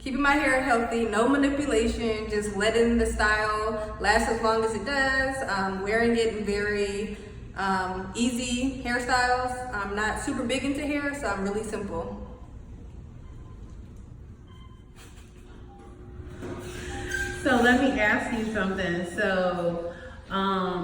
keeping my hair healthy, no manipulation, just letting the style last as long as it does. Wearing it in very easy hairstyles. I'm not super big into hair, so I'm really simple. So let me ask you something. So,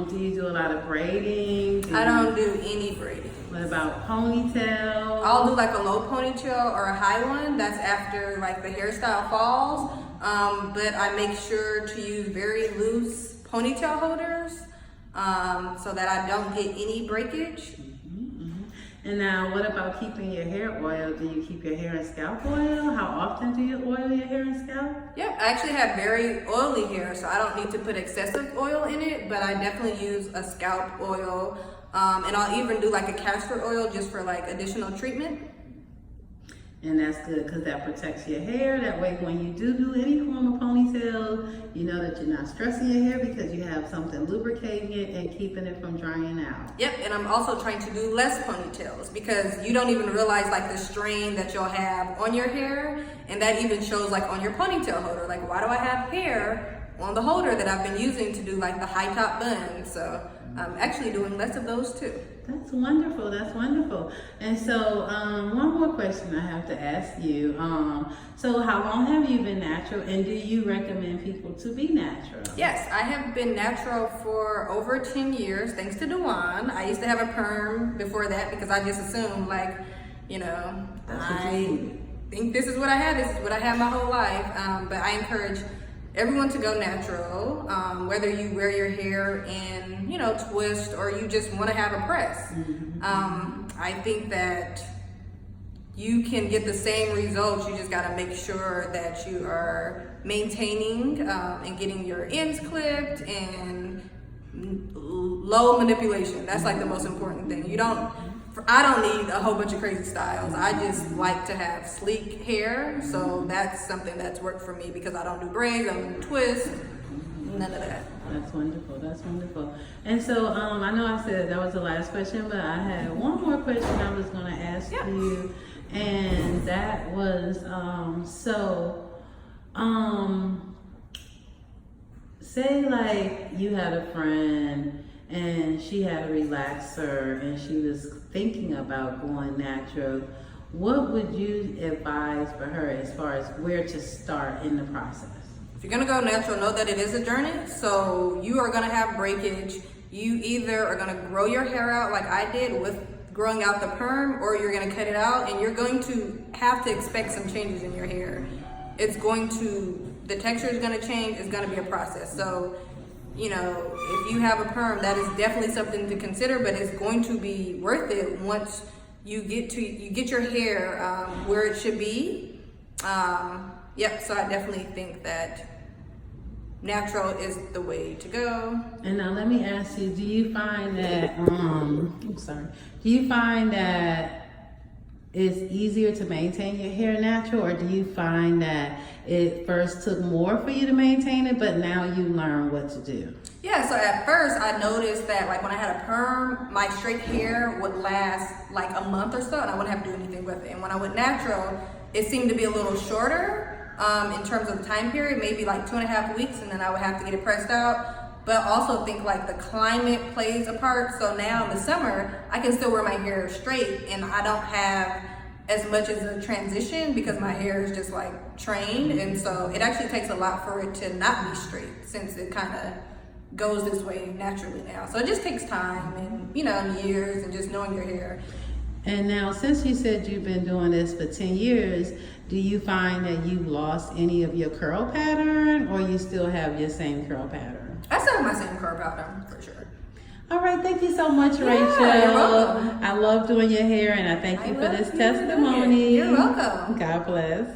do you do a lot of braiding? I don't do any braiding. What about ponytail? I'll do like a low ponytail or a high one. That's after like the hairstyle falls. But I make sure to use very loose ponytail holders so that I don't get any breakage. And now, what about keeping your hair oil? Do you keep your hair in scalp oil? How often do you oil your hair and scalp? Yep, I actually have very oily hair, so I don't need to put excessive oil in it, but I definitely use a scalp oil. And I'll even do like a castor oil just for like additional treatment. And that's good because that protects your hair. That way, when you do any form of ponytail, you know that you're not stressing your hair because you have something lubricating it and keeping it from drying out. Yep, and I'm also trying to do less ponytails because you don't even realize like the strain that you'll have on your hair, and that even shows like on your ponytail holder. Like, why do I have hair on the holder that I've been using to do like the high top bun? So I'm actually doing less of those too. That's wonderful. That's wonderful. And so, one more question I have to ask you. So, how long have you been natural, and do you recommend people to be natural? Yes, I have been natural for over 10 years, thanks to Dewan. I used to have a perm before that because I just assumed, like, you know, I think this is what I had. This is what I had my whole life. But I encourage everyone to go natural, whether you wear your hair in, you know, twist or you just want to have a press. I think that you can get the same results. You just got to make sure that you are maintaining and getting your ends clipped and low manipulation. That's like the most important thing. I don't need a whole bunch of crazy styles. I just like to have sleek hair, so that's something that's worked for me because I don't do braids, I don't do twists, none of that. That's wonderful. That's wonderful. And so, I know I said that was the last question, but I had one more question I was going to ask you, and that was, say like you had a friend and she had a relaxer and she was thinking about going natural, what would you advise for her as far as where to start in the process? If you're gonna go natural, know that it is a journey. So you are gonna have breakage. You either are gonna grow your hair out like I did with growing out the perm, or you're gonna cut it out, and you're going to have to expect some changes in your hair. The texture is gonna change, it's gonna be a process. So, you know, if you have a perm, that is definitely something to consider, but it's going to be worth it once you get your hair where it should be. So I definitely think that natural is the way to go. And now let me ask you, do you find that it's easier to maintain your hair natural, or do you find that it first took more for you to maintain it, but now you learn what to do? Yeah, so at first I noticed that like when I had a perm, my straight hair would last like a month or so and I wouldn't have to do anything with it. And when I went natural, it seemed to be a little shorter in terms of the time period, maybe like 2.5 weeks, and then I would have to get it pressed out. But I also think like the climate plays a part. So now in the summer, I can still wear my hair straight and I don't have as much as a transition because my hair is just like trained. And so it actually takes a lot for it to not be straight since it kind of goes this way naturally now. So it just takes time and, you know, years and just knowing your hair. And now, since you said you've been doing this for 10 years, do you find that you've lost any of your curl pattern, or you still have your same curl pattern? I still have my same curl pattern, for sure. All right, thank you so much, Rachel. You're welcome. I love doing your hair, and I thank you for this testimony. You're welcome. God bless.